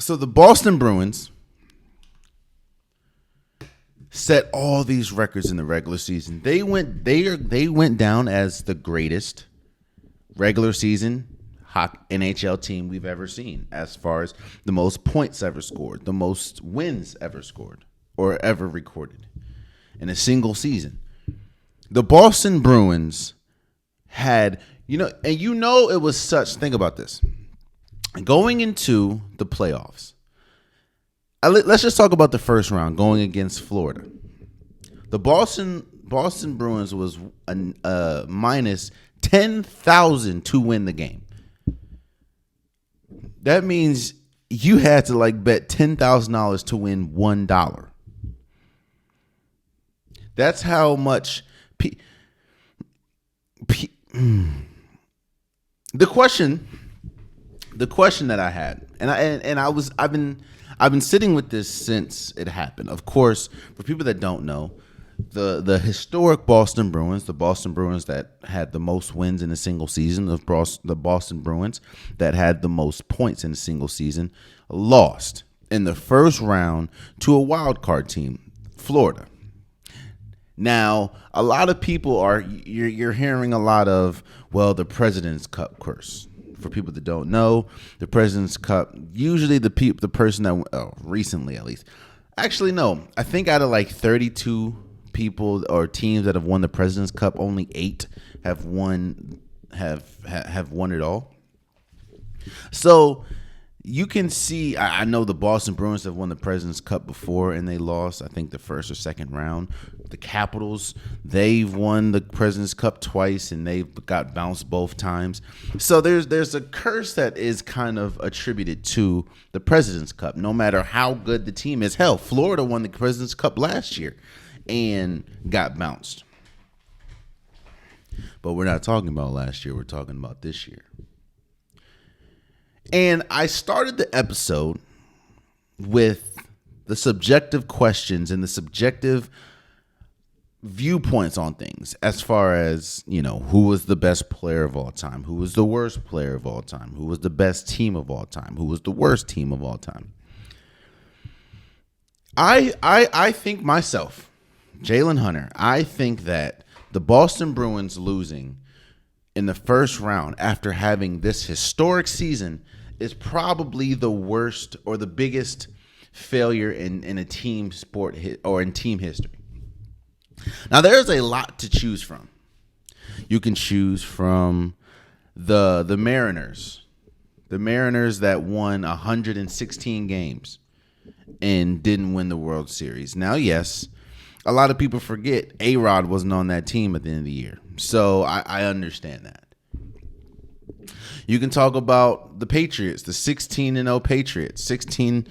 So the Boston Bruins set all these records in the regular season. They went down as the greatest regular season NHL team we've ever seen, as far as the most points ever scored, the most wins ever scored or ever recorded in a single season. The Boston Bruins had, it was such. Think about this. Going into the playoffs, let's just talk about the first round going against Florida. The Boston Bruins was minus 10,000 to win the game. That means you had to bet $10,000 to win $1. That's how much. The question that I had, I've been sitting with this since it happened. Of course, for people that don't know, the historic Boston Bruins, the Boston Bruins that had the most wins in a single season, the Boston Bruins that had the most points in a single season, lost in the first round to a wild card team, Florida. Now, a lot of people you're hearing a lot of, the President's Cup curse. For people that don't know, the President's Cup, usually the person that, recently at least. Actually, no. I think out of 32 people or teams that have won the President's Cup, only 8 have won it all. So you can see, I know the Boston Bruins have won the President's Cup before and they lost, I think, the first or second round. The Capitals, they've won the President's Cup twice and they've got bounced both times. So there's a curse that is kind of attributed to the President's Cup, no matter how good the team is. Hell, Florida won the President's Cup last year and got bounced. But we're not talking about last year, we're talking about this year. And I started the episode with the subjective questions and the subjective viewpoints on things, as far as, who was the best player of all time, who was the worst player of all time, who was the best team of all time, who was the worst team of all time. I think myself, Jalen Hunter, I think that the Boston Bruins losing in the first round after having this historic season is probably the worst or the biggest failure in a team sport or in team history. Now, there's a lot to choose from. You can choose from the Mariners. The Mariners that won 116 games and didn't win the World Series. Now, yes, a lot of people forget A-Rod wasn't on that team at the end of the year. So I understand that. You can talk about the Patriots, the 16-0 Patriots. 16-0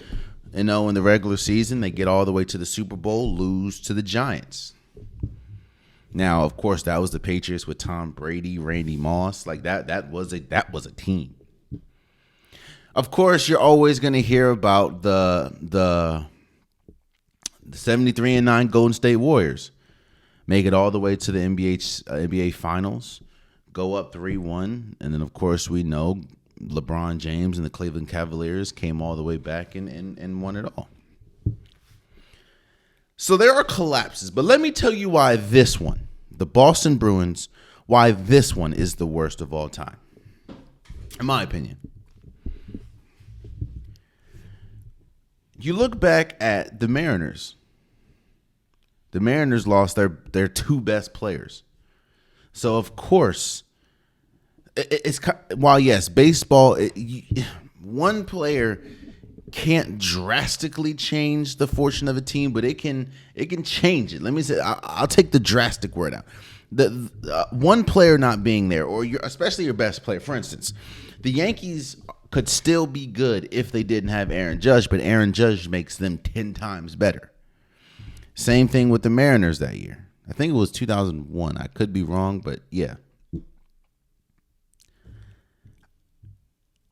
in the regular season. They get all the way to the Super Bowl, lose to the Giants. Now, of course, that was the Patriots with Tom Brady, Randy Moss. That was a team. Of course, you're always going to hear about the 73-9 Golden State Warriors. Make it all the way to the NBA Finals, go up 3-1, and then, of course, we know LeBron James and the Cleveland Cavaliers came all the way back and won it all. So there are collapses, but let me tell you why this one, the Boston Bruins, why this one is the worst of all time, in my opinion. You look back at the Mariners. The Mariners lost their two best players. So, of course, while, yes, baseball, one player can't drastically change the fortune of a team, but it can change it. Let me say, I'll take the drastic word out. The one player not being there, or especially your best player. For instance, the Yankees could still be good if they didn't have Aaron Judge, but Aaron Judge makes them 10 times better. Same thing with the Mariners that year. I think it was 2001. I could be wrong, but yeah.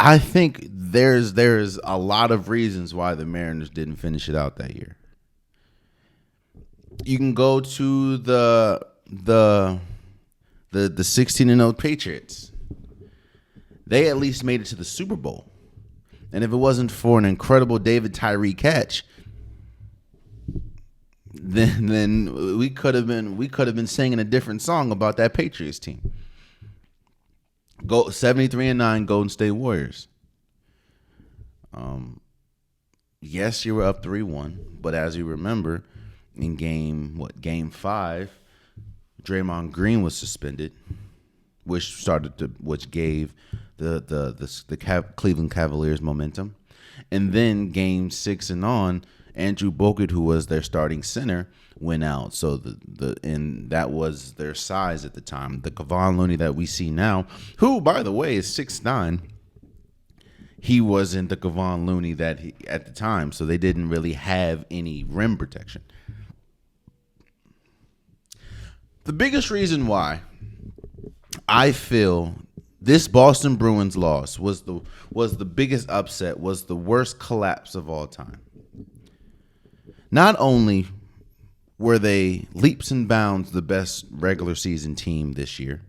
I think there's a lot of reasons why the Mariners didn't finish it out that year. You can go to the 16-0 Patriots. They at least made it to the Super Bowl. And if it wasn't for an incredible David Tyree catch, then we could have been singing a different song about that Patriots team. Go 73-9 Golden State Warriors. Yes, you were up 3-1, but as you remember, in game 5, Draymond Green was suspended, which gave the Cleveland Cavaliers momentum. And then game 6 and on, Andrew Bogut, who was their starting center, went out. So that was their size at the time. The Kevon Looney that we see now, who by the way is 6'9", he wasn't the Kevon Looney at the time. So they didn't really have any rim protection. The biggest reason why I feel this Boston Bruins loss was the biggest upset, was the worst collapse of all time. Not only were they leaps and bounds the best regular season team this year,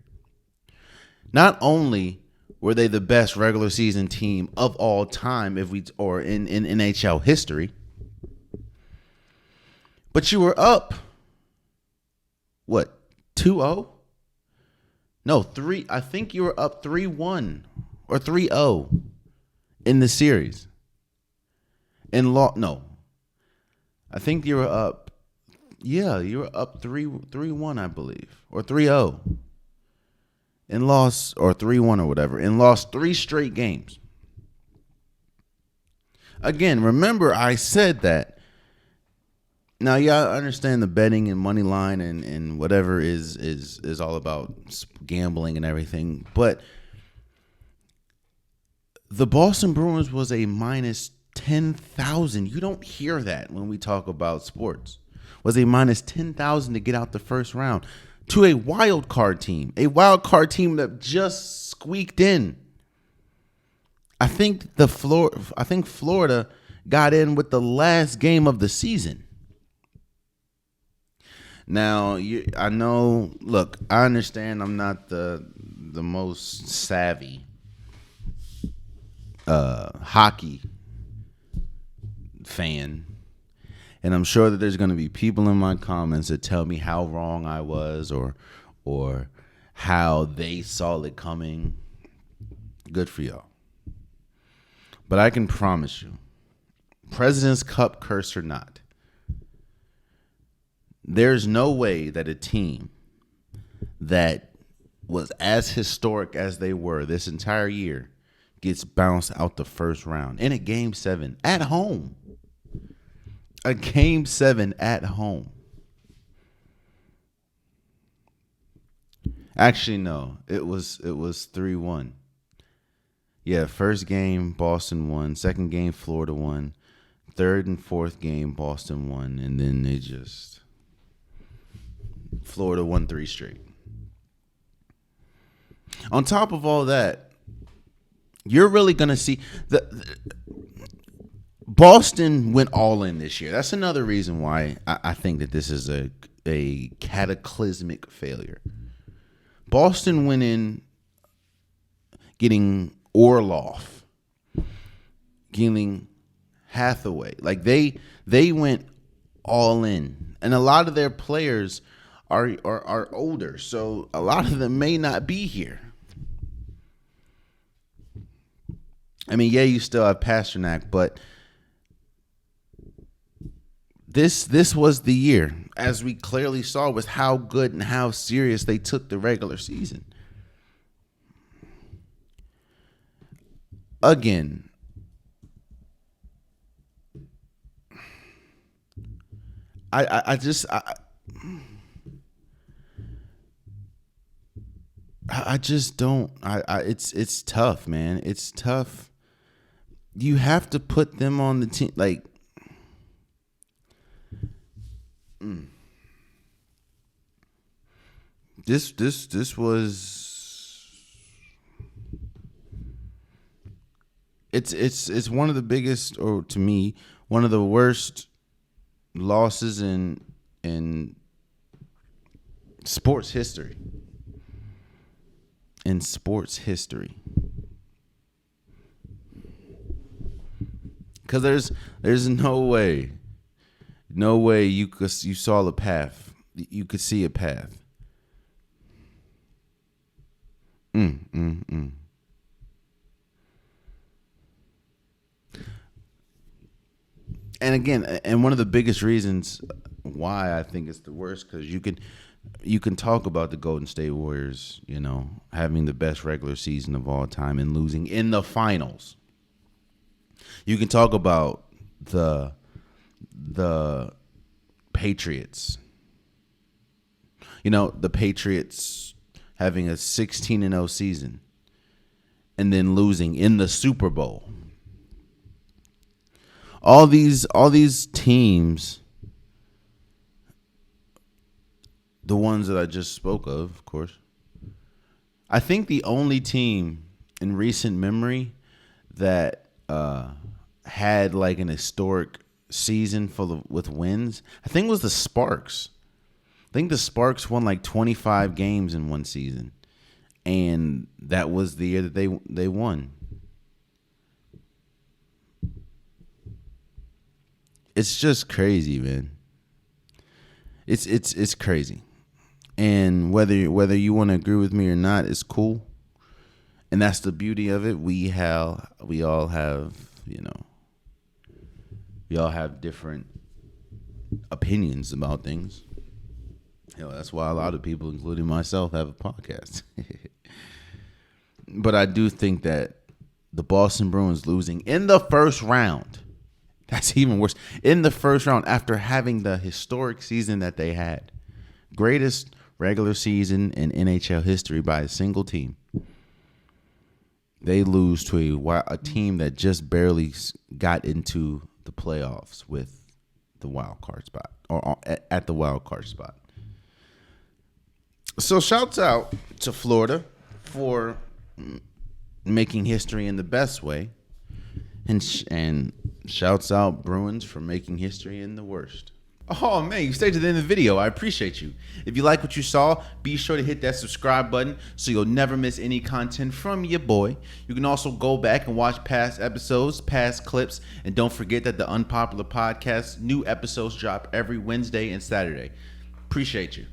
not only were they the best regular season team of all time in NHL history, but you were up, 2-0? No, 3. I think you were up 3-1 or 3-0 in the series. No. I think you were up. Yeah, you were up 3-1, I believe, or 3-0. And lost, or 3-1 or whatever, and lost 3 straight games. Again, remember I said that. Now, yeah, I understand the betting and money line and whatever is all about gambling and everything, but the Boston Bruins was a minus 10,000. You don't hear that when we talk about sports. Was a minus 10,000 to get out the first round to a wild card team that just squeaked in. I think Florida got in with the last game of the season. Now, I know, look, I understand I'm not the most savvy hockey fan. And I'm sure that there's going to be people in my comments that tell me how wrong I was or how they saw it coming. Good for y'all. But I can promise you, President's Cup curse or not, there's no way that a team that was as historic as they were this entire year gets bounced out the first round in a Game 7 at home. A Game 7 at home. Actually, no. It was 3-1. Yeah, first game, Boston won. Second game, Florida won. Third and fourth game, Boston won. And then Florida won 3 straight. On top of all that, you're really going to see Boston went all in this year. That's another reason why I think that this is a cataclysmic failure. Boston went in getting Orlov, getting Hathaway. Like they went all in. And a lot of their players are older, so a lot of them may not be here. I mean, yeah, you still have Pasternak, but this was the year, as we clearly saw, was how good and how serious they took the regular season. Again, I just don't. It's tough, man. It's tough. You have to put them on the team. Like, this was. It's one of the biggest, or to me, one of the worst losses in sports history. In sports history. Because there's no way you saw the path. You could see a path. And again, and one of the biggest reasons why I think it's the worst, because you can talk about the Golden State Warriors, having the best regular season of all time and losing in the finals. You can talk about the Patriots. The Patriots having a 16-0 season and then losing in the Super Bowl. All these teams, the ones that I just spoke of course. I think the only team in recent memory that had like an historic season with wins, I think was the Sparks. I think the Sparks won like 25 games in one season, and that was the year that they won. It's just crazy, man. It's crazy, and whether you want to agree with me or not, it's cool, and that's the beauty of it. We all have different opinions about things. That's why a lot of people, including myself, have a podcast. But I do think that the Boston Bruins losing in the first round, that's even worse. In the first round, after having the historic season that they had, greatest regular season in NHL history by a single team, they lose to a team that just barely got into the playoffs with the wild card spot, or at the wild card spot. So shouts out to Florida for making history in the best way, and shouts out Bruins for making history in the worst. Oh man, you stayed to the end of the video. I appreciate you. If you like what you saw, be sure to hit that subscribe button so you'll never miss any content from your boy. You can also go back and watch past episodes, past clips, and don't forget that the Unpopular Podcast new episodes drop every Wednesday and Saturday. Appreciate you.